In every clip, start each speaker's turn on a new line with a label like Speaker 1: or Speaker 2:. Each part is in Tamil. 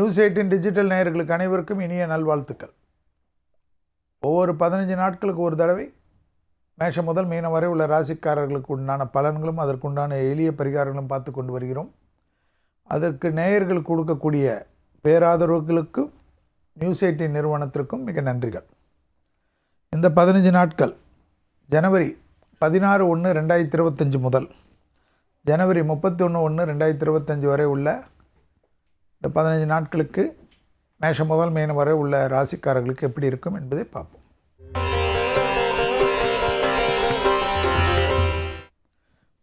Speaker 1: நியூஸ் 18 டிஜிட்டல் நேயர்களுக்கு அனைவருக்கும் இனிய நல்வாழ்த்துக்கள். ஒவ்வொரு 15 நாட்களுக்கு ஒரு தடவை மேஷம் முதல் மீனம் வரை உள்ள ராசிக்காரர்களுக்கு உண்டான பலன்களும் அதற்குண்டான எளிய பரிகாரங்களும் பார்த்து கொண்டு வருகிறோம். அதற்கு நேயர்கள் கொடுக்கக்கூடிய பேராதரவுகளுக்கும் நியூஸ் 18 நிறுவனத்திற்கும் மிக நன்றிகள். இந்த 15 நாட்கள் ஜனவரி 16/1/2025 முதல் ஜனவரி 31/1/2025 வரை உள்ள இந்த 15 நாட்களுக்கு மேஷம் முதல் மீனம் வரை உள்ள ராசிக்காரர்களுக்கு எப்படி இருக்கும் என்பதை பார்ப்போம்.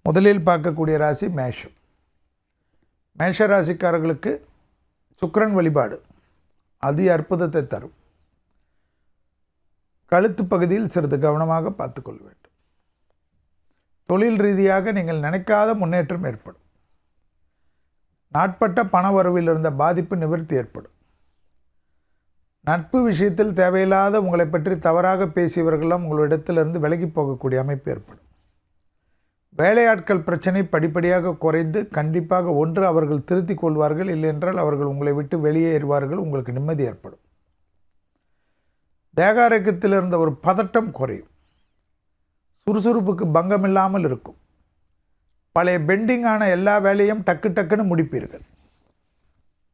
Speaker 1: முதலில் பார்க்கக்கூடிய ராசி மேஷம். மேஷ ராசிக்காரர்களுக்கு சுக்கிரன் வழிபாடு அதி அற்புதத்தை தரும். கழுத்து பகுதியில் சிறிது கவனமாக பார்த்துக்கொள்ள வேண்டும். தொழில் ரீதியாக நீங்கள் நினைக்காத முன்னேற்றம் ஏற்படும். நாட்பட்ட பண வரவில் இருந்த பாதிப்பு நிவர்த்தி ஏற்படும். நட்பு விஷயத்தில் தேவையில்லாத உங்களை பற்றி தவறாக பேசியவர்களெல்லாம் உங்களிடத்திலிருந்து விலகி போகக்கூடிய அமைப்பு ஏற்படும். வேலையாட்கள் பிரச்சனை படிப்படியாக குறைந்து கண்டிப்பாக ஒன்று அவர்கள் திருத்திக் கொள்வார்கள், இல்லை என்றால் அவர்கள் உங்களை விட்டு வெளியேறுவார்கள். உங்களுக்கு நிம்மதி ஏற்படும். தேகாரோக்கியத்தில் இருந்த ஒரு பதட்டம் குறையும். சுறுசுறுப்புக்கு பங்கமில்லாமல் இருக்கும். பழைய பெண்டிங்கான எல்லா வேலையும் டக்குன்னு முடிப்பீர்கள்.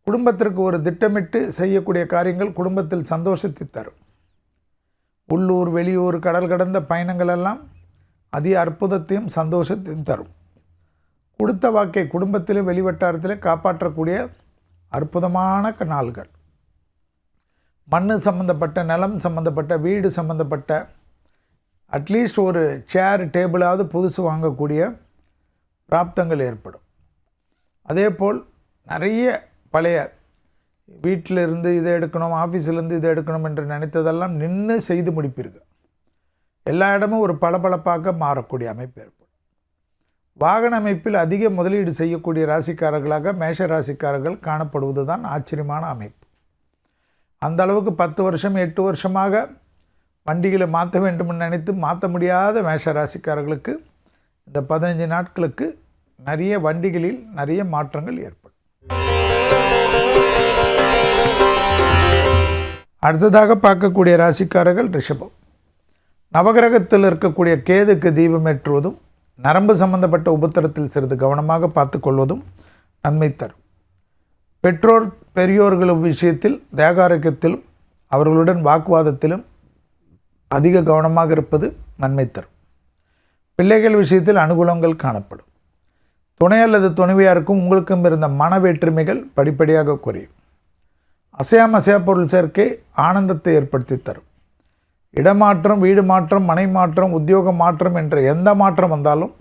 Speaker 1: குடும்பத்திற்கு ஒரு திட்டமிட்டு செய்யக்கூடிய காரியங்கள் குடும்பத்தில் சந்தோஷத்தை தரும். உள்ளூர் வெளியூர் கடல் கடந்த பயணங்கள் எல்லாம் அதி அற்புதத்தையும் சந்தோஷத்தையும் தரும். கொடுத்த வாக்கை குடும்பத்திலும் வெளிவட்டாரத்திலே காப்பாற்றக்கூடிய அற்புதமான நாள்கள். மண் சம்பந்தப்பட்ட, நிலம் சம்பந்தப்பட்ட, வீடு சம்பந்தப்பட்ட, அட்லீஸ்ட் ஒரு சேர் டேபிளாவது புதுசு வாங்கக்கூடிய பிராப்தங்கள் ஏற்படும். அதேபோல் நிறைய பழைய வீட்டிலிருந்து இதை எடுக்கணும், ஆஃபீஸிலேருந்து இதை எடுக்கணும் என்று நினைத்ததெல்லாம் நின்று செய்து முடிப்பீர்கள். எல்லா இடமும் ஒரு பளபளப்பாக மாறக்கூடிய அமைப்பு ஏற்படும். வாகன அமைப்பில் அதிக முதலீடு செய்யக்கூடிய ராசிக்காரர்களாக மேஷ ராசிக்காரர்கள் காணப்படுவது தான் ஆச்சரியமான அமைப்பு. அந்த அளவுக்கு 10 வருஷம் 8 வருஷமாக வண்டிகளை மாற்ற வேண்டும்னு நினைத்து மாற்ற முடியாத மேஷ ராசிக்காரர்களுக்கு இந்த 15 நாட்களுக்கு நிறைய வண்டிகளில் நிறைய மாற்றங்கள் ஏற்படும். அடுத்ததாக பார்க்கக்கூடிய ராசிக்காரர்கள் ரிஷபம். நவகிரகத்தில் இருக்கக்கூடிய கேதுக்கு தீபம் ஏற்றுவதும் நரம்பு சம்பந்தப்பட்ட உபத்திரத்தில் சிறிது கவனமாக பார்த்து கொள்வதும் நன்மை தரும். பெற்றோர் பெரியோர்கள் விஷயத்தில் தேகாரோக்கியத்திலும் அவர்களுடன் வாக்குவாதத்திலும் அதிக கவனமாக இருப்பது நன்மை தரும். பிள்ளைகள் விஷயத்தில் அனுகூலங்கள் காணப்படும். துணை அல்லது துணைவியாருக்கும் உங்களுக்கும் இருந்த மன வேற்றுமைகள் படிப்படியாக குறையும். அசையா பொருள் சேர்க்கை ஆனந்தத்தை ஏற்படுத்தி தரும். இடமாற்றம், வீடு மாற்றம், மனை மாற்றம், உத்தியோக மாற்றம் என்ற எந்த மாற்றம் வந்தாலும்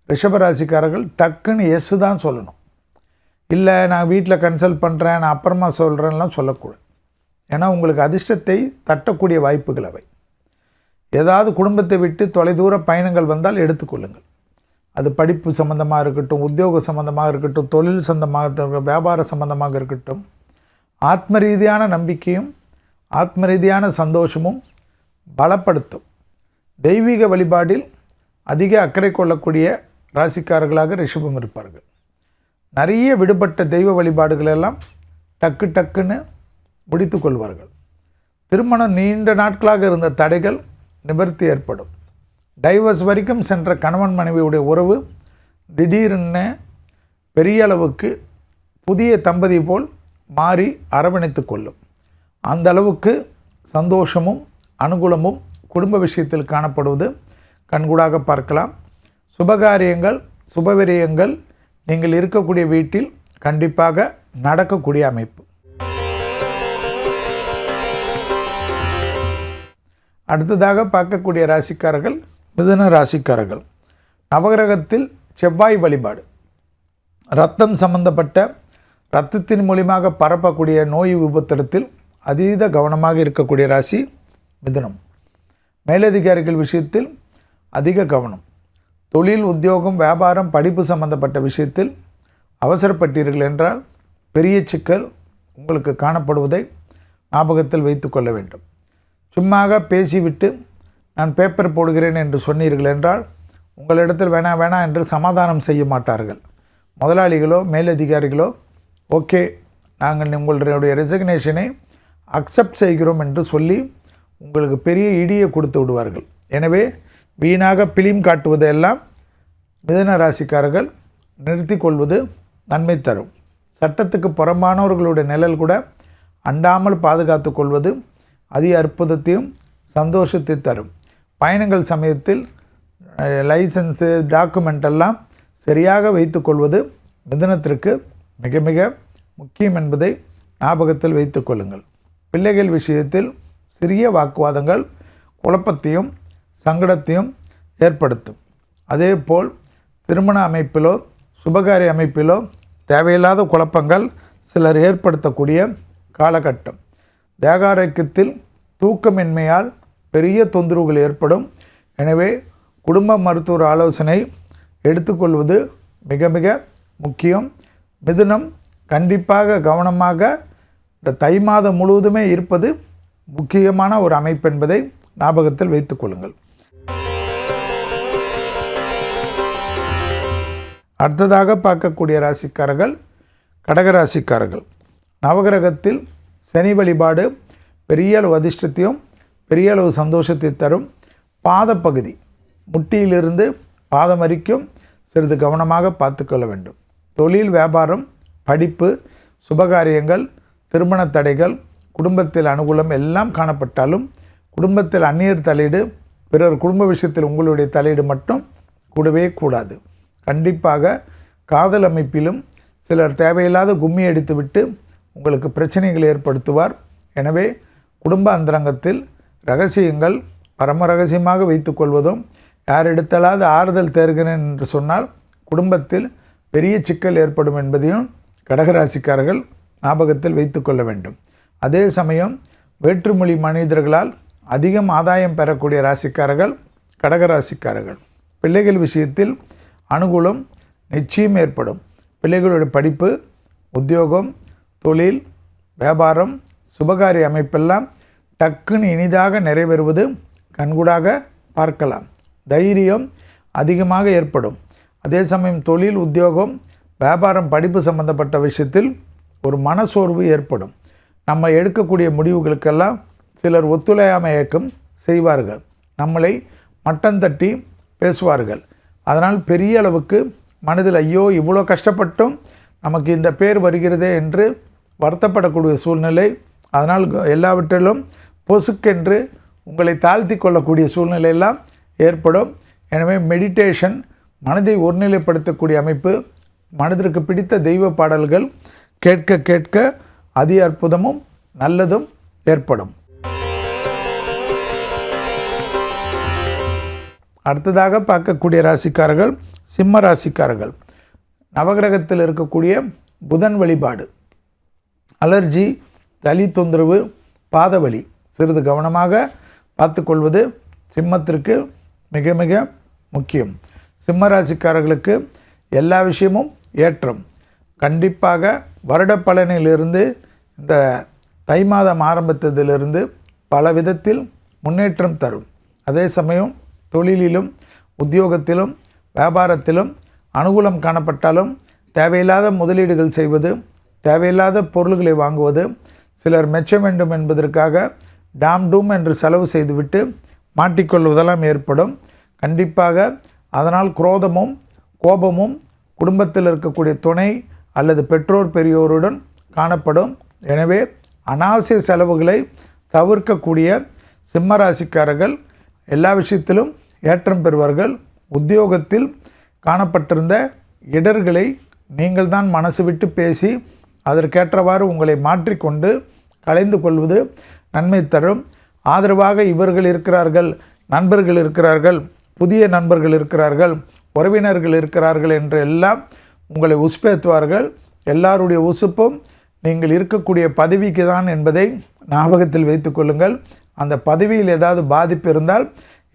Speaker 1: ரிஷபராசிக்காரர்கள் டக்குன்னு எஸ் தான் சொல்லணும். இல்லை நான் வீட்டில் கன்சல்ட் பண்ணுறேன், நான் அப்புறமா சொல்கிறேன்லாம் சொல்லக்கூடாது. ஏன்னா உங்களுக்கு அதிர்ஷ்டத்தை தட்டக்கூடிய வாய்ப்புகள் அவை. ஏதாவது குடும்பத்தை விட்டு தொலைதூர பயணங்கள் வந்தால் எடுத்துக்கொள்ளுங்கள். அது படிப்பு சம்பந்தமாக இருக்கட்டும், உத்தியோக சம்பந்தமாக இருக்கட்டும், தொழில் சம்பந்தமாக, வியாபார சம்பந்தமாக இருக்கட்டும், ஆத்ம ரீதியான நம்பிக்கையும் ஆத்ம ரீதியான சந்தோஷமும் பலப்படுத்தும். தெய்வீக வழிபாடில் அதிக அக்கறை கொள்ளக்கூடிய ராசிக்காரர்களாக ரிஷபம் இருப்பார்கள். நிறைய விடுபட்ட தெய்வ வழிபாடுகளெல்லாம் டக்குன்னு முடித்து கொள்வார்கள். திருமணம் நீண்ட நாட்களாக இருந்த தடைகள் நிவர்த்தி ஏற்படும். டைவர்ஸ் வரைக்கும் சென்ற கணவன் மனைவியுடைய உறவு திடீர்னு பெரிய அளவுக்கு புதிய தம்பதி போல் மாறி அரவணைத்து கொள்ளும். அந்த அளவுக்கு சந்தோஷமும் அனுகூலமும் குடும்ப விஷயத்தில் காணப்படுவது கண்கூடாக பார்க்கலாம். சுபகாரியங்கள், சுபவிரயங்கள் நீங்கள் இருக்கக்கூடிய வீட்டில் கண்டிப்பாக நடக்கக்கூடிய அமைப்பு. அடுத்ததாக பார்க்கக்கூடிய ராசிக்காரர்கள் மிதுன ராசிக்காரர்கள். நவகிரகத்தில் செவ்வாய் வழிபாடு. இரத்தம் சம்பந்தப்பட்ட, இரத்தத்தின் மூலியமாக பரப்பக்கூடிய நோய் உபத்திரத்தில் அதீத கவனமாக இருக்கக்கூடிய ராசி மிதுனம். மேலதிகாரிகள் விஷயத்தில் அதிக கவனம். தொழில், உத்தியோகம், வியாபாரம், படிப்பு சம்பந்தப்பட்ட விஷயத்தில் அவசரப்பட்டீர்கள் என்றால் பெரிய சிக்கல் உங்களுக்கு காணப்படுவதை ஞாபகத்தில் வைத்து கொள்ள வேண்டும். சும்மாக பேசிவிட்டு நான் பேப்பர் போடுகிறேன் என்று சொன்னீர்கள் என்றால் உங்களிடத்தில் வேணாம் என்று சமாதானம் செய்ய மாட்டார்கள். முதலாளிகளோ மேலதிகாரிகளோ ஓகே நாங்கள் உங்களுடைய ரெசிக்னேஷனை அக்செப்ட் செய்கிறோம் என்று சொல்லி உங்களுக்கு பெரிய இடியை கொடுத்து விடுவார்கள். எனவே வீணாக பிலிம் காட்டுவதெல்லாம் மிதுன ராசிக்காரர்கள் நிறுத்தி கொள்வது நன்மை தரும். சட்டத்துக்கு புறம்பானவர்களுடைய நிழல் கூட அண்டாமல் பாதுகாத்து கொள்வது அதிக அற்புதத்தையும் சந்தோஷத்தை தரும். பயணங்கள் சமயத்தில் லைசன்ஸு டாக்குமெண்டெல்லாம் சரியாக வைத்து கொள்வது மிதுனத்திற்கு மிக மிக முக்கியம் என்பதை ஞாபகத்தில் வைத்து கொள்ளுங்கள். பிள்ளைகள் விஷயத்தில் சிறிய வாக்குவாதங்கள் குழப்பத்தையும் சங்கடத்தையும் ஏற்படுத்தும். அதேபோல் திருமண அமைப்பிலோ சுபகாரிய அமைப்பிலோ தேவையில்லாத குழப்பங்கள் சிலர் ஏற்படுத்தக்கூடிய காலகட்டம். தேகாரோக்கியத்தில் தூக்கமின்மையால் பெரிய தொந்தரவுகள் ஏற்படும். எனவே குடும்ப மருத்துவர் ஆலோசனை எடுத்துக்கொள்வது மிக மிக முக்கியம். மிதுனம் கண்டிப்பாக கவனமாக இந்த தை மாதம் முழுவதுமே இருப்பது முக்கியமான ஒரு அமைப்பு என்பதை ஞாபகத்தில் வைத்துக் கொள்ளுங்கள். அடுத்ததாக பார்க்கக்கூடிய ராசிக்காரர்கள் கடகராசிக்காரர்கள். நவகிரகத்தில் சனி வழிபாடு பெரிய அளவு அதிர்ஷ்டத்தையும் பெரிய அளவு சந்தோஷத்தை தரும். பாதப்பகுதி முட்டியிலிருந்து பாதம் வரைக்கும் சிறிது கவனமாக பார்த்துக்கொள்ள வேண்டும். தொழில் வியாபாரம் படிப்பு சுபகாரியங்கள் திருமண தடைகள் குடும்பத்தில் அனுகூலம் எல்லாம் காணப்பட்டாலும் குடும்பத்தில் அந்நியர் தலையீடு பிறர் குடும்ப விஷயத்தில் உங்களுடைய தலையீடு மட்டும் கூடவே கூடாது. கண்டிப்பாக காதல் அமைப்பிலும் சிலர் தேவையில்லாத கும்மி அடித்துவிட்டு உங்களுக்கு பிரச்சனைகள் ஏற்படுத்துவார். எனவே குடும்ப அந்தரங்கத்தில் இரகசியங்கள் பரம ரகசியமாக வைத்துக்கொள்வதும் யாரிடத்தலாவது ஆறுதல் தேர்கிறேன் என்று சொன்னால் குடும்பத்தில் பெரிய சிக்கல் ஏற்படும் என்பதையும் கடகராசிக்காரர்கள் ஞாபகத்தில் வைத்து கொள்ள வேண்டும். அதே சமயம் வேற்றுமொழி மனிதர்களால் அதிகம் ஆதாயம் பெறக்கூடிய ராசிக்காரர்கள் கடகராசிக்காரர்கள். பிள்ளைகள் விஷயத்தில் அனுகூலம் நிச்சயம் ஏற்படும். பிள்ளைகளுடைய படிப்பு உத்தியோகம் தொழில் வியாபாரம் சுபகாரிய அமைப்பெல்லாம் டக்குன்னு இனிதாக நிறைவேறுவது கண்கூடாக பார்க்கலாம். தைரியம் அதிகமாக ஏற்படும். அதே சமயம் தொழில் உத்தியோகம் வியாபாரம் படிப்பு சம்பந்தப்பட்ட விஷயத்தில் ஒரு மனசோர்வு ஏற்படும். நம்ம எடுக்கக்கூடிய முடிவுகளுக்கெல்லாம் சிலர் ஒத்துழையாமை இயக்கம் செய்வார்கள். நம்மளை மட்டம் தட்டி பேசுவார்கள். அதனால் பெரிய அளவுக்கு மனதில் ஐயோ இவ்வளோ கஷ்டப்பட்டும் நமக்கு இந்த பேர் வருகிறதே என்று வருத்தப்படக்கூடிய சூழ்நிலை. அதனால் எல்லாவற்றிலும் பொசுக்கென்று உங்களை தாழ்த்தி கொள்ளக்கூடிய சூழ்நிலையெல்லாம் ஏற்படும். எனவே மெடிடேஷன் மனதை ஒருநிலைப்படுத்தக்கூடிய அமைப்பு மனதிற்கு பிடித்த தெய்வ பாடல்கள் கேட்க கேட்க அதி அற்புதமும் நல்லதும் ஏற்படும். அடுத்ததாக பார்க்கக்கூடிய ராசிக்காரர்கள் சிம்ம ராசிக்காரர்கள். நவகிரகத்தில் இருக்கக்கூடிய புதன் வழிபாடு அலர்ஜி சளி தொந்தரவு பாதவலி சிறிது கவனமாக பார்த்து கொள்வது சிம்மத்திற்கு மிக மிக முக்கியம். சிம்ம ராசிக்காரர்களுக்கு எல்லா விஷயமும் ஏற்றம். கண்டிப்பாக வருட பலனிலிருந்து இந்த தை மாதம் ஆரம்பித்ததிலிருந்து பல விதத்தில் முன்னேற்றம் தரும். அதே சமயம் தொழிலிலும் உத்தியோகத்திலும் வியாபாரத்திலும் அனுகூலம் காணப்பட்டாலும் தேவையில்லாத முதலீடுகள் செய்வது தேவையில்லாத பொருள்களை வாங்குவது சிலர் மெச்ச வேண்டும் என்பதற்காக டாம் டூம் என்று செலவு செய்துவிட்டு மாட்டிக்கொள்வதெல்லாம் ஏற்படும். கண்டிப்பாக அதனால் குரோதமும் கோபமும் குடும்பத்தில் இருக்கக்கூடிய துணை அல்லது பெற்றோர் பெரியோருடன் காணப்படும். எனவே அனாவசிய செலவுகளை தவிர்க்கக்கூடிய சிம்மராசிக்காரர்கள் எல்லா விஷயத்திலும் ஏற்றம் பெறுவார்கள். உத்தியோகத்தில் காணப்பட்டிருந்த இடர்களை நீங்கள் தான் மனசு விட்டு பேசி அதற்கேற்றவாறு உங்களை மாற்றிக்கொண்டு கலைந்து கொள்வது நன்மை தரும். ஆதரவாக இவர்கள் இருக்கிறார்கள், நண்பர்கள் இருக்கிறார்கள், புதிய நண்பர்கள் இருக்கிறார்கள், உறவினர்கள் இருக்கிறார்கள் என்று எல்லாம் உங்களை உசுப்பேற்றுவார்கள். எல்லாருடைய உசுப்பும் நீங்கள் இருக்கக்கூடிய பதவிக்கு தான் என்பதை ஞாபகத்தில் வைத்து கொள்ளுங்கள். அந்த பதவியில் ஏதாவது பாதிப்பு இருந்தால்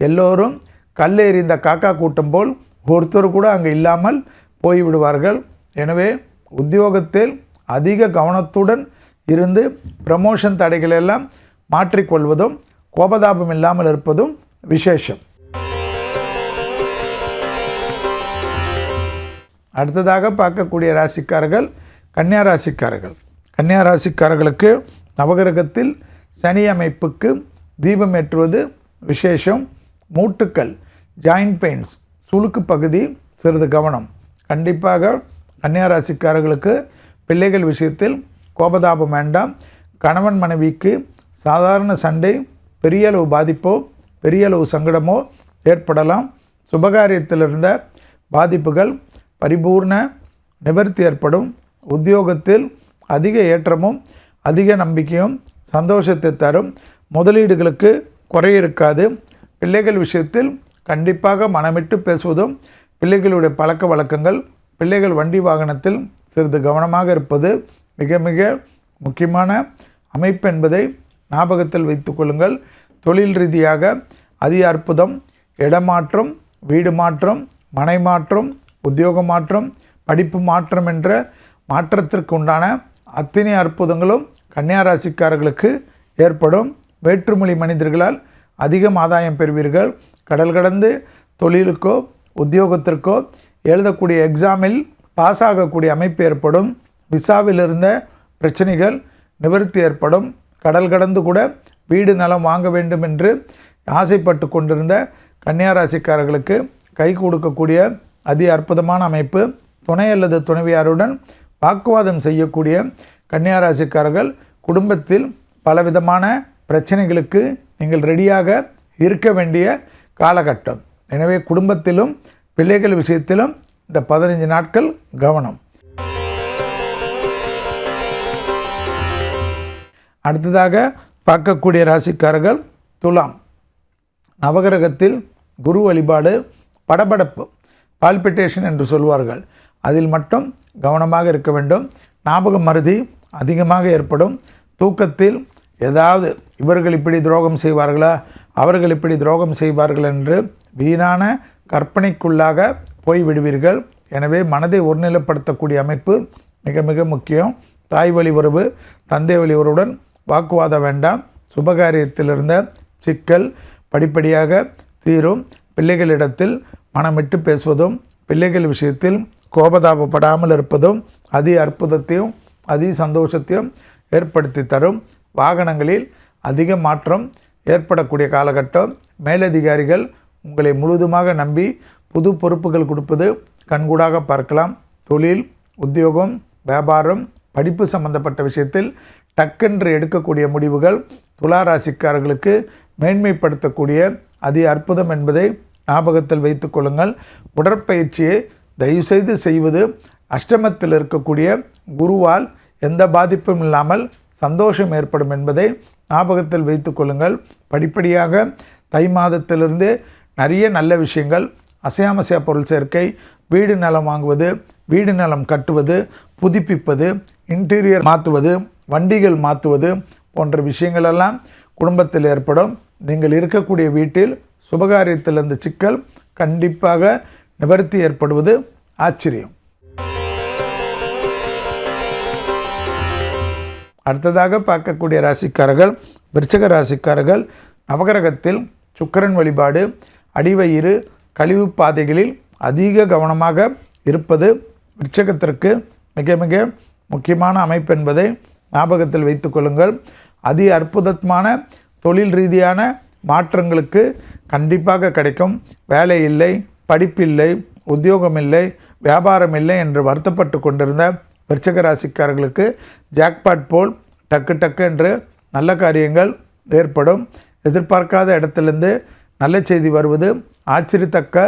Speaker 1: எல்லோரும் கல்லெறிந்த காக்கா கூட்டம் போல் ஒருத்தர் கூட அங்கே இல்லாமல் போய்விடுவார்கள். எனவே உத்தியோகத்தில் அதிக கவனத்துடன் இருந்து ப்ரமோஷன் தடைகளெல்லாம் மாற்றிக்கொள்வதும் கோபதாபம் இல்லாமல் இருப்பதும் விசேஷம். அடுத்ததாக பார்க்கக்கூடிய ராசிக்காரர்கள் கன்னியா ராசிக்காரர்கள். கன்னியா ராசிக்காரர்களுக்கு நவகிரகத்தில் சனி அமைப்புக்கு தீபம் ஏற்றுவது விசேஷம். மூட்டுக்கள், ஜாயிண்ட் பெயின்ஸ், சுளுக்கு பகுதி சிறிது கவனம். கண்டிப்பாக கன்னியா ராசிக்காரர்களுக்கு பிள்ளைகள் விஷயத்தில் கோபதாபம் வேண்டாம். கணவன் மனைவிக்கு சாதாரண சண்டை பெரிய அளவு பாதிப்போ பெரிய அளவு சங்கடமோ ஏற்படலாம். சுபகாரியத்தில் இருந்த பாதிப்புகள் பரிபூர்ண நிவர்த்தி ஏற்படும். உத்தியோகத்தில் அதிக ஏற்றமும் அதிக நம்பிக்கையும் சந்தோஷத்தை தரும். முதலீடுகளுக்கு குறை இருக்காது. பிள்ளைகள் விஷயத்தில் கண்டிப்பாக மனமிட்டு பேசுவதும், பிள்ளைகளுடைய பழக்க வழக்கங்கள், பிள்ளைகள் வண்டி வாகனத்தில் சிறிது கவனமாக இருப்பது மிக மிக முக்கியமான அமைப்பு என்பதை ஞாபகத்தில் வைத்து கொள்ளுங்கள். தொழில் ரீதியாக அதி அற்புதம். இடமாற்றம், வீடு மாற்றம், மனை மாற்றம், உத்தியோக மாற்றம், படிப்பு மாற்றம் என்ற மாற்றத்திற்கு உண்டான அத்தனை அற்புதங்களும் கன்னியா ராசிக்காரர்களுக்கு ஏற்படும். வேற்றுமொழி மனிதர்களால் அதிகம் ஆதாயம் பெறுவீர்கள். கடல் கடந்து தொழிலுக்கோ உத்தியோகத்திற்கோ எழுதக்கூடிய எக்ஸாமில் பாஸ் ஆகக்கூடிய அமைப்பு ஏற்படும். விசாவில் இருந்த பிரச்சனைகள் நிவர்த்தி ஏற்படும். கடல் கடந்து கூட வீடு நலம் வாங்க வேண்டும் என்று ஆசைப்பட்டு கொண்டிருந்த கன்னியா ராசிக்காரர்களுக்கு கை கொடுக்கக்கூடிய அதி அற்புதமான அமைப்பு. துணை அல்லது துணைவியாருடன் வாக்குவாதம் செய்யக்கூடிய கன்னியா ராசிக்காரர்கள் குடும்பத்தில் பலவிதமான பிரச்சனைகளுக்கு நீங்கள் ரெடியாக இருக்க வேண்டிய காலகட்டம். எனவே குடும்பத்திலும் பிள்ளைகள் விஷயத்திலும் இந்த 15 நாட்கள் கவனம். அடுத்ததாக பார்க்கக்கூடிய ராசிக்காரர்கள் துலாம். நவகிரகத்தில் குரு வழிபாடு படபடப்பு, பால்பிட்டேஷன் என்று சொல்வார்கள். அதில் மட்டும் கவனமாக இருக்க வேண்டும். ஞாபக மறதி அதிகமாக ஏற்படும். தூக்கத்தில் ஏதாவது இவர்கள் இப்படி துரோகம் செய்வார்களா, அவர்கள் இப்படி துரோகம் செய்வார்கள் என்று வீணான கற்பனைக்குள்ளாக போய்விடுவீர்கள். எனவே மனதை ஒருநிலைப்படுத்தக்கூடிய அமைப்பு மிக மிக முக்கியம். தாய் வழி உறவு, தந்தை வழி உறவுடன் வாக்குவாதம் வேண்டாம். சுபகாரியத்தில் இருந்த சிக்கல் படிப்படியாக தீரும். பிள்ளைகளிடத்தில் மனமிட்டு பேசுவதும், பிள்ளைகள் விஷயத்தில் கோபதாபப்படாமல் இருப்பதும் அதி அற்புதத்தையும் அதி சந்தோஷத்தையும் ஏற்படுத்தி தரும். வாகனங்களில் அதிக மாற்றம் ஏற்படக்கூடிய காலகட்டம். மேலதிகாரிகள் உங்களை முழுதுமாக நம்பி புது பொறுப்புகள் கொடுப்பது கண்கூடாக பார்க்கலாம். தொழில், உத்தியோகம், வியாபாரம், படிப்பு சம்பந்தப்பட்ட விஷயத்தில் டக்கென்று எடுக்கக்கூடிய முடிவுகள் துலா ராசிக்காரர்களுக்கு மேன்மைப்படுத்தக்கூடிய அதி அற்புதம் என்பதை ஞாபகத்தில் வைத்து கொள்ளுங்கள். உடற்பயிற்சியை தயவுசெய்து செய்வது அஷ்டமத்தில் இருக்கக்கூடிய குருவால் எந்த பாதிப்பும் இல்லாமல் சந்தோஷம் ஏற்படும் என்பதை ஞாபகத்தில் வைத்து கொள்ளுங்கள். படிப்படியாக தை மாதத்திலிருந்து நிறைய நல்ல விஷயங்கள், அசையாமசையா பொருள் சேர்க்கை, வீடு நிலம் வாங்குவது, வீடு நிலம் கட்டுவது, புதுப்பிப்பது, இன்டீரியர் மாற்றுவது, வண்டிகள் மாற்றுவது போன்ற விஷயங்களெல்லாம் குடும்பத்தில் ஏற்படும். நீங்கள் இருக்கக்கூடிய வீட்டில் சுபகாரியத்தில் இருந்த சிக்கல் கண்டிப்பாக நிவர்த்தி ஏற்படுவது ஆச்சரியம். அடுத்ததாக பார்க்கக்கூடிய ராசிக்காரர்கள் விருச்சிக ராசிக்காரர்கள். நவகிரகத்தில் சுக்கிரன் வழிபாடு, அடிவயிறு, கழிவு பாதைகளில் அதிக கவனமாக இருப்பது விருச்சிகத்திற்கு மிக மிக முக்கியமான அமைப்பு என்பதை ஞாபகத்தில் வைத்து கொள்ளுங்கள். அதி அற்புதமான தொழில் ரீதியான மாற்றங்களுக்கு கண்டிப்பாக கிடைக்கும். வேலை இல்லை, படிப்பில்லை, உத்தியோகம் இல்லை, வியாபாரம் இல்லை என்று வருத்தப்பட்டு கொண்டிருந்த விருச்சிக ராசிக்காரர்களுக்கு ஜாக்பாட் போல் டக்கு டக்கு என்று நல்ல காரியங்கள் ஏற்படும். எதிர்பார்க்காத இடத்திலிருந்து நல்ல செய்தி வருவது ஆச்சரியத்தக்க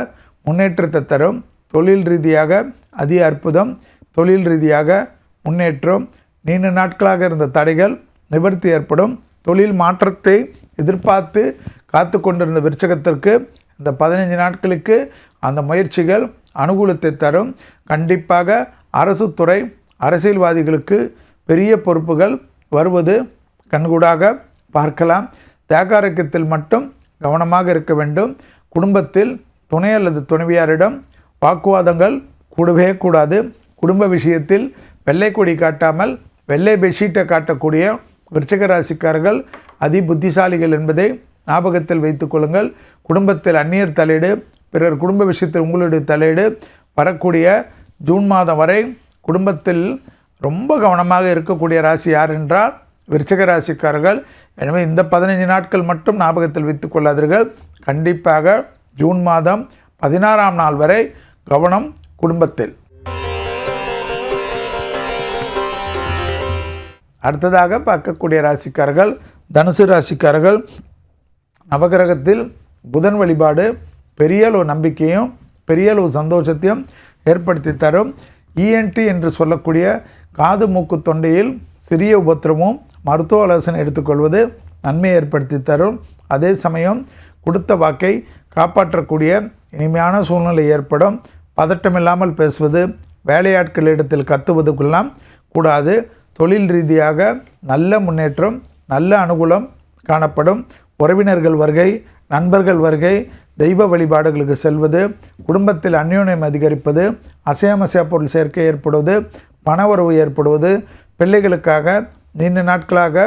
Speaker 1: முன்னேற்றத்தை தரும். தொழில் ரீதியாக அதி அற்புதம், தொழில் ரீதியாக முன்னேற்றம். நீண்ட நாட்களாக இருந்த தடைகள் நிவர்த்தி ஏற்படும். தொழில் மாற்றத்தை எதிர்பார்த்து காத்து கொண்டிருந்த விருச்சிகத்திற்கு இந்த 15 நாட்களுக்கு அந்த முயற்சிகள் அனுகூலத்தை தரும். கண்டிப்பாக அரசு துறை, அரசியல்வாதிகளுக்கு பெரிய பொறுப்புகள் வருவது கண்கூடாக பார்க்கலாம். தேகாரக்கத்தில் மட்டும் கவனமாக இருக்க வேண்டும். குடும்பத்தில் துணை அல்லது துணைவியாரிடம் வாக்குவாதங்கள் கூடவே கூடாது. குடும்ப விஷயத்தில் வெள்ளை கொடி காட்டாமல் வெள்ளை பெட்ஷீட்டை காட்டக்கூடிய விருச்சிக ராசிக்காரர்கள் அதி புத்திசாலிகள் என்பதை ஞாபகத்தில் வைத்து கொள்ளுங்கள். குடும்பத்தில் அந்நியர் தலையீடு, பிறர் குடும்ப விஷயத்தில் உங்களுடைய தலையீடு வரக்கூடிய ஜூன் மாதம் வரை குடும்பத்தில் ரொம்ப கவனமாக இருக்கக்கூடிய ராசி யார் என்றால் விருச்சிக ராசிக்காரர்கள். எனவே இந்த 15 நாட்கள் மட்டும் ஞாபகத்தில் வைத்துக் கொள்ளாதீர்கள். கண்டிப்பாக ஜூன் மாதம் 16ஆம் நாள் வரை கவனம் குடும்பத்தில். அடுத்ததாக பார்க்கக்கூடிய ராசிக்காரர்கள் தனுசு ராசிக்காரர்கள். நவகிரகத்தில் புதன் வழிபாடு பெரிய அளவு நம்பிக்கையும் பெரிய அளவு சந்தோஷத்தையும் ஏற்படுத்தி தரும். ENT என்று சொல்லக்கூடிய காது மூக்கு தொண்டையில் சிறிய உபத்திரமும் மருத்துவ ஆலோசனை எடுத்துக்கொள்வது நன்மை ஏற்படுத்தி தரும். அதே சமயம் கொடுத்த வாக்கை காப்பாற்றக்கூடிய இனிமையான சூழ்நிலை ஏற்படும். பதட்டமில்லாமல் பேசுவது, வேலையாட்களிடத்தில் கத்துவதுக்கெல்லாம் கூடாது. தொழில் ரீதியாக நல்ல முன்னேற்றம், நல்ல அனுகூலம் காணப்படும். உறவினர்கள் வருகை, நண்பர்கள் வருகை, தெய்வ வழிபாடுகளுக்கு செல்வது, குடும்பத்தில் அந்யோன்யம் அதிகரிப்பது, அசையாமசையா பொருள் சேர்க்கை ஏற்படுவது, பண உறவு ஏற்படுவது, பிள்ளைகளுக்காக நீண்ட நாட்களாக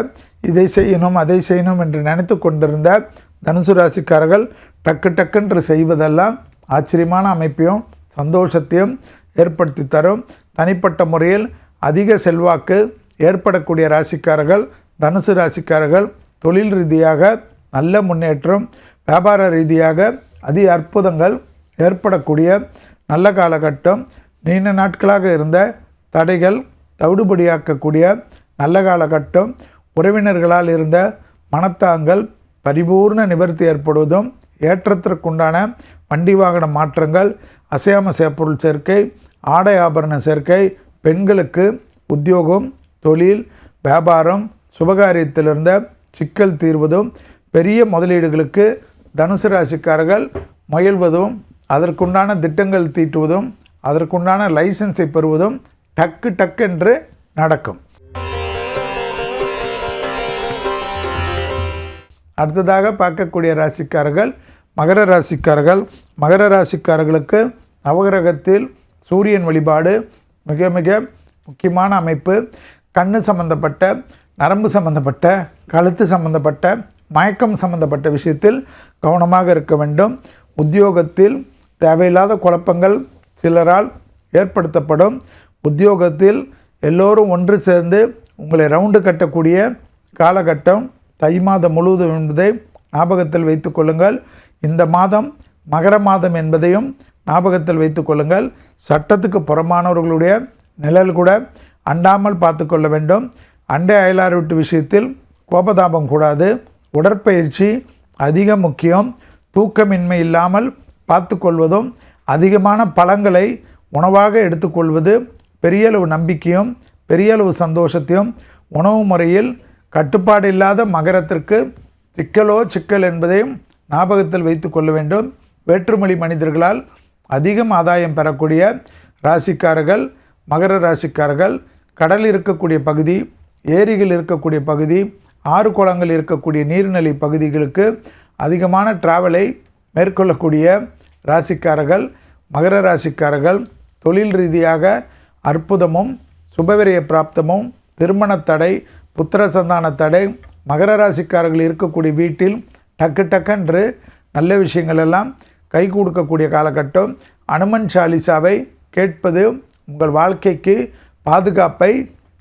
Speaker 1: இதை செய்யணும் அதை செய்யணும் என்று நினைத்து கொண்டிருந்த தனுசு ராசிக்காரர்கள் டக்குன்று செய்வதெல்லாம் ஆச்சரியமான அமைப்பையும் சந்தோஷத்தையும் ஏற்படுத்தி தரும். தனிப்பட்ட முறையில் அதிக செல்வாக்கு ஏற்படக்கூடிய ராசிக்காரர்கள் தனுசு ராசிக்காரர்கள். தொழில் ரீதியாக நல்ல முன்னேற்றம், வியாபார ரீதியாக அதி அற்புதங்கள் ஏற்படக்கூடிய நல்ல காலகட்டம். நீண்ட நாட்களாக இருந்த தடைகள் தவிடுபடியாக்கக்கூடிய நல்ல காலகட்டம். உறவினர்களால் இருந்த மனத்தாங்கள் பரிபூர்ண நிவர்த்தி ஏற்படுவதும், ஏற்றத்திற்குண்டான வண்டி வாகன மாற்றங்கள், அசையாமசையா பொருள் சேர்க்கை, ஆடை ஆபரண சேர்க்கை, பெண்களுக்கு உத்தியோகம், தொழில், வியாபாரம், சுபகாரியத்திலிருந்த சிக்கல் தீர்வதும், பெரிய முதலீடுகளுக்கு தனுசு ராசிக்காரர்கள் முயல்வதும், அதற்குண்டான திட்டங்கள் தீட்டுவதும், அதற்குண்டான லைசன்ஸை பெறுவதும் டக்கு என்று நடக்கும். அடுத்ததாக பார்க்கக்கூடிய ராசிக்காரர்கள் மகர ராசிக்காரர்கள். மகர ராசிக்காரர்களுக்கு நவகிரகத்தில் சூரியன் வழிபாடு மிக மிக முக்கியமான அமைப்பு. கண்ணு சம்பந்தப்பட்ட, நரம்பு சம்பந்தப்பட்ட, கழுத்து சம்பந்தப்பட்ட, மயக்கம் சம்பந்தப்பட்ட விஷயத்தில் கவனமாக இருக்க வேண்டும். உத்தியோகத்தில் தேவையில்லாத குழப்பங்கள் சிலரால் ஏற்படுத்தப்படும். உத்தியோகத்தில் எல்லோரும் ஒன்று சேர்ந்து உங்களை ரவுண்டு கட்டக்கூடிய காலகட்டம் தை மாதம் முழுவதும் என்பதை ஞாபகத்தில் வைத்து கொள்ளுங்கள். இந்த மாதம் மகர மாதம் என்பதையும் ஞாபகத்தில் வைத்து கொள்ளுங்கள். சட்டத்துக்கு புறமானவர்களுடைய நிழல் கூட அண்டாமல் பார்த்து கொள்ள வேண்டும். அண்டை அயலார் வீட்டு விஷயத்தில் கோபதாபம் கூடாது. உடற்பயிற்சி அதிக முக்கியம். தூக்கமின்மை இல்லாமல் பார்த்து கொள்வதும், அதிகமான பழங்களை உணவாக எடுத்துக்கொள்வது பெரிய அளவு நம்பிக்கையும் பெரிய அளவு சந்தோஷத்தையும். உணவு முறையில் கட்டுப்பாடு இல்லாத மகரத்திற்கு சிக்கல் என்பதையும் ஞாபகத்தில் வைத்து கொள்ள வேண்டும். வேற்றுமொழி மனிதர்களால் அதிகம் ஆதாயம் பெறக்கூடிய ராசிக்காரர்கள் மகர ராசிக்காரர்கள். கடல் இருக்கக்கூடிய பகுதி, ஏரிகள் இருக்கக்கூடிய பகுதி, ஆறு குளங்கள் இருக்கக்கூடிய நீர்நிலை பகுதிகளுக்கு அதிகமான டிராவலை மேற்கொள்ளக்கூடிய ராசிக்காரர்கள் மகர ராசிக்காரர்கள். தொழில் ரீதியாக அற்புதமும் சுபவிரய பிராப்தமும், திருமண தடை, புத்திர சந்தான தடை, மகர ராசிக்காரர்கள் இருக்கக்கூடிய வீட்டில் டக்கு நல்ல விஷயங்கள் எல்லாம் கை கொடுக்கக்கூடிய காலகட்டம். அனுமன் சாலிசாவை கேட்பது உங்கள் வாழ்க்கைக்கு பாதுகாப்பை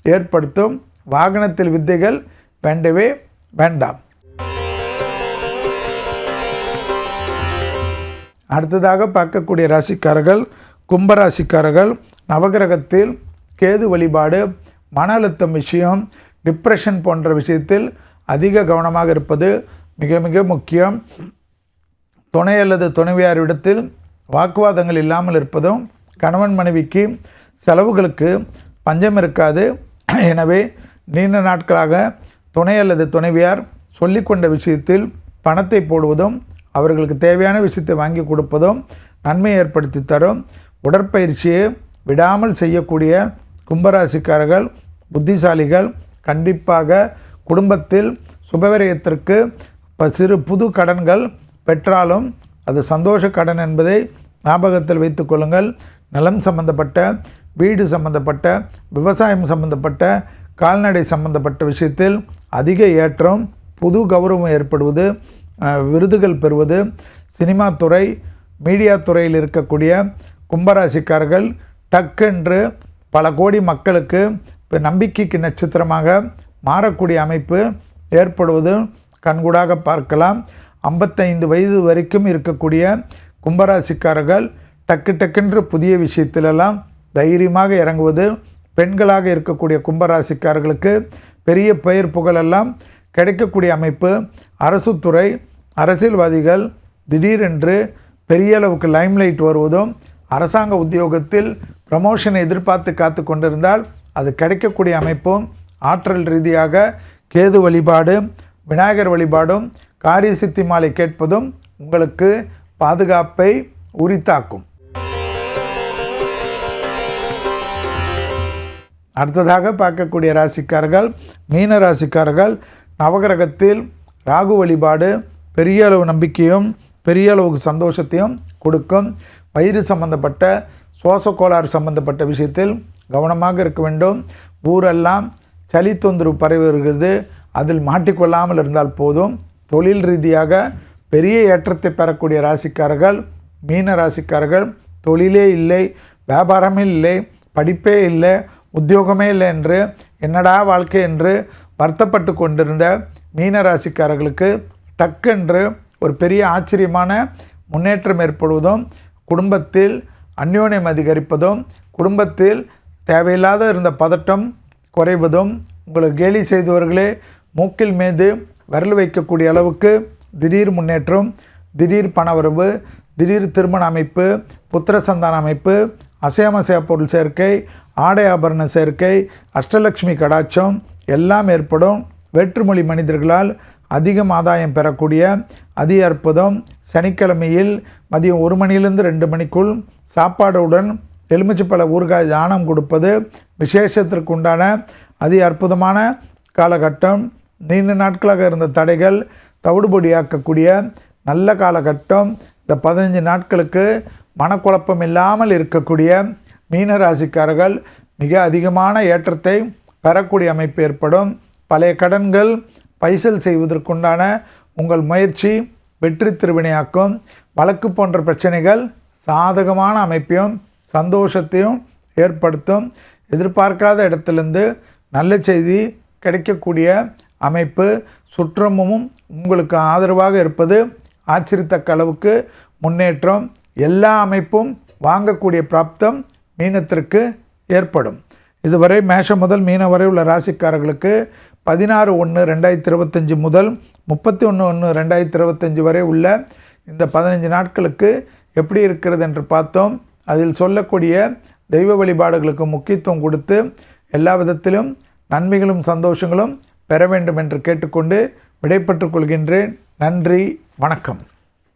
Speaker 1: ஏற்படுத்தும். வாகனத்தில் வித்தைகள் வேண்டவே வேண்டாம். அடுத்ததாக பார்க்கக்கூடிய ராசிக்காரர்கள் கும்பராசிக்காரர்கள். நவகிரகத்தில் கேது வழிபாடு மன அழுத்தம் விஷயம், டிப்ரெஷன் போன்ற விஷயத்தில் அதிக கவனமாக இருப்பது மிக மிக முக்கியம். துணை அல்லது துணைவியாரிடத்தில் வாக்குவாதங்கள் இல்லாமல் இருப்பதும், கணவன் மனைவிக்கு செலவுகளுக்கு பஞ்சம் இருக்காது. எனவே நீண்ட நாட்களாக துணை அல்லது துணைவியார் சொல்லிக்கொண்ட விஷயத்தில் பணத்தை போடுவதும், அவர்களுக்கு தேவையான விஷயத்தை வாங்கி கொடுப்பதும் நன்மை ஏற்படுத்தி தரும். உடற்பயிற்சியை விடாமல் செய்யக்கூடிய கும்பராசிக்காரர்கள் புத்திசாலிகள். கண்டிப்பாக குடும்பத்தில் சுபவிரயத்திற்கு சிறு புது கடன்கள் பெற்றாலும் அது சந்தோஷ கடன் என்பதை ஞாபகத்தில் வைத்து கொள்ளுங்கள். நிலம் சம்பந்தப்பட்ட, வீடு சம்பந்தப்பட்ட, விவசாயம் சம்பந்தப்பட்ட, கால்நடை சம்பந்தப்பட்ட விஷயத்தில் அதிக ஏற்றம், புது கௌரவம் ஏற்படுவது, விருதுகள் பெறுவது. சினிமா துறை, மீடியா துறையில் இருக்கக்கூடிய கும்பராசிக்காரர்கள் டக்கென்று பல கோடி மக்களுக்கு இப்போ நம்பிக்கைக்கு நட்சத்திரமாக மாறக்கூடிய அமைப்பு ஏற்படுவது கண்கூடாக பார்க்கலாம். 55 வயது வரைக்கும் இருக்கக்கூடிய கும்பராசிக்காரர்கள் டக்குன்று புதிய விஷயத்திலெல்லாம் தைரியமாக இறங்குவது, பெண்களாக இருக்கக்கூடிய கும்பராசிக்காரர்களுக்கு பெரிய பெயர் புகழெல்லாம் கிடைக்கக்கூடிய அமைப்பு, அரசு துறை அரசியல்வாதிகள் திடீரென்று பெரிய அளவுக்கு லைம்லைட் வருவதும், அரசாங்க உத்தியோகத்தில் ப்ரமோஷனை எதிர்பார்த்து காத்து கொண்டிருந்தால் அது கிடைக்கக்கூடிய அமைப்பும், ஆற்றல் ரீதியாக கேது வழிபாடு, விநாயகர் வழிபாடும், காரிய சித்தி மாலை கேட்பதும் உங்களுக்கு பாதுகாப்பை உரித்தாக்கும். அடுத்ததாக பார்க்கக்கூடிய ராசிக்காரர்கள் மீன ராசிக்காரர்கள். நவகிரகத்தில் ராகு வழிபாடு பெரிய அளவு நம்பிக்கையும் பெரிய அளவுக்கு சந்தோஷத்தையும் கொடுக்கும். வயிறு சம்பந்தப்பட்ட சுவாச கோளாறு சம்பந்தப்பட்ட விஷயத்தில் கவனமாக இருக்க வேண்டும். ஊரெல்லாம் சளி தொந்தரவு பரவி வருகிறது, அதில் மாட்டிக்கொள்ளாமல் இருந்தால் போதும். தொழில் ரீதியாக பெரிய ஏற்றத்தை பெறக்கூடிய ராசிக்காரர்கள் மீன ராசிக்காரர்கள். தொழிலே இல்லை, வியாபாரமே இல்லை, படிப்பே இல்லை, உத்தியோகமே இல்லை என்று என்னடா வாழ்க்கை என்று வருத்தப்பட்டு கொண்டிருந்த மீன ராசிக்காரர்களுக்கு டக்கென்று ஒரு பெரிய ஆச்சரியமான முன்னேற்றம் ஏற்படுவதும், குடும்பத்தில் அந்யோன்யம் அதிகரிப்பதும், குடும்பத்தில் தேவையில்லாத இருந்த பதட்டம் குறைவதும், உங்களுக்கு கேலி செய்தவர்களே மூக்கில் மீது விரல் வைக்கக்கூடிய அளவுக்கு திடீர் முன்னேற்றம், திடீர் பணவரவு, திடீர் திருமண அமைப்பு, புத்திர சந்தான அமைப்பு, அசையாமசையா பொருள் சேர்க்கை, ஆடை ஆபரண சேர்க்கை, அஷ்டலட்சுமி கடாட்சம் எல்லாம் ஏற்படும். வேற்றுமொழி மனிதர்களால் அதிகம் ஆதாயம் பெறக்கூடிய அதி அற்புதம். சனிக்கிழமையில் மதியம் 1 மணியிலிருந்து 2 மணிக்குள் சாப்பாடுடன் எலுமிச்சைப்பழ ஊறுகாய் தானம் கொடுப்பது விசேஷத்திற்கு உண்டான அதி அற்புதமான காலகட்டம். நீண்ட நாட்களாக இருந்த தடைகள் தவிடுபொடியாக்கக்கூடிய நல்ல காலகட்டம். இந்த 15 நாட்களுக்கு மனக்குழப்பம் இல்லாமல் இருக்கக்கூடிய மீனராசிக்காரர்கள் மிக அதிகமான ஏற்றத்தை பெறக்கூடிய அமைப்பு ஏற்படும். பழைய கடன்கள் பைசல் செய்வதற்குண்டான உங்கள் முயற்சி வெற்றி திருவினையாக்கும். வழக்கு போன்ற பிரச்சனைகள் சாதகமான அமைப்பையும் சந்தோஷத்தையும் ஏற்படுத்தும். எதிர்பார்க்காத இடத்திலிருந்து நல்ல செய்தி கிடைக்கக்கூடிய அமைப்பு. சுற்றமும் உங்களுக்கு ஆதரவாக இருப்பது ஆச்சரியத்தக்க அளவுக்கு முன்னேற்றம். எல்லா அமைப்பும் வாங்கக்கூடிய பிராப்தம் மீனத்திற்கு ஏற்படும். இதுவரை மேஷம் முதல் மீனம் வரை உள்ள ராசிக்காரர்களுக்கு 16/1/2025 முதல் 31/1/2025 வரை உள்ள இந்த 15 நாட்களுக்கு எப்படி இருக்கிறது என்று பார்த்தோம். அதில் சொல்லக்கூடிய தெய்வ வழிபாடுகளுக்கு முக்கியத்துவம் கொடுத்து எல்லா விதத்திலும் நன்மைகளும் சந்தோஷங்களும் பெற வேண்டும் என்று கேட்டுக்கொண்டு விடைபெற்றுக் கொள்கின்றேன். நன்றி, வணக்கம்.